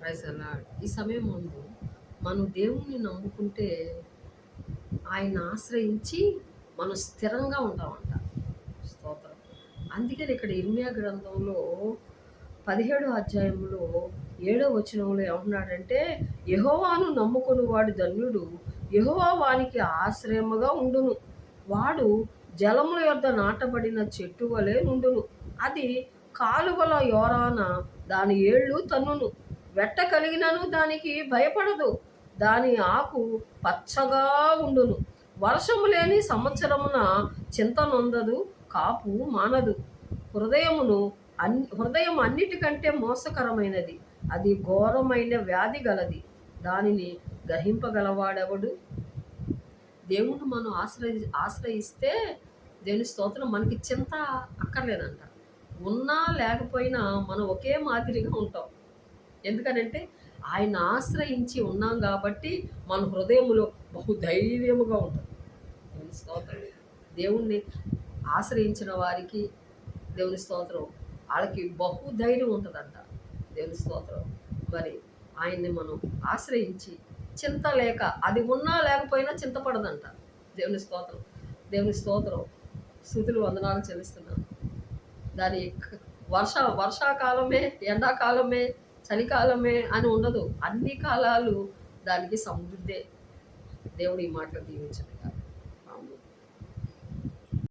Praise అలాడ్. ఈ సమయం ముందు మనం దేవుణ్ణి నమ్ముకుంటే ఆయన ఆశ్రయించి మనం స్థిరంగా ఉంటామంట. స్తోత్రం. అందుకని ఇక్కడ ఇర్మియా గ్రంథంలో 17 అధ్యాయంలో 7వ వచనంలో ఏమంటున్నాడంటే, యెహోవాను నమ్ముకుని వాడు ధన్యుడు, యెహోవా వానికి ఆశ్రయముగా ఉండును. వాడు జలముల యొద్ద నాటబడిన చెట్టు వలె నుండును. అది కాలువల యోరాన దాని ఏళ్ళు తన్నును. వెట్ట కలిగినను దానికి భయపడదు. దాని ఆకు పచ్చగా ఉండును. వర్షము లేని సంవత్సరమున చింత నొందదు, కాపు మానదు. హృదయం అన్నిటికంటే మోసకరమైనది, అది ఘోరమైన వ్యాధి గలది. దానిని గ్రహింపగలవాడెవడు? దేవుణ్ణి మనం ఆశ్రయిస్తే దేవుని స్తోత్రం, మనకి చింత అక్కర్లేదంట. ఉన్నా లేకపోయినా మనం ఒకే మాదిరిగా ఉంటాం. ఎందుకనంటే ఆయన ఆశ్రయించి ఉన్నాం కాబట్టి మన హృదయములో బహుధైర్యముగా ఉంటుంది. దేవుని స్తోత్రం. దేవుణ్ణి ఆశ్రయించిన వారికి దేవుని స్తోత్రం, వాళ్ళకి బహుధైర్యం ఉంటుందంట. దేవుని స్తోత్రం. మరి ఆయన్ని మనం ఆశ్రయించి చింత లేక, అది ఉన్నా లేకపోయినా చింతపడదంట. దేవుని స్తోత్రం. దేవుని స్తోత్రం. స్తుతులు వందనాలు చెల్లిస్తున్నాను. దాని వర్షాకాలమే, ఎండాకాలమే, చలికాలమే అని ఉండదు. అన్ని కాలాలు దానికి సమృద్ధే. దేవుడు ఈ మాటలు దీవించను.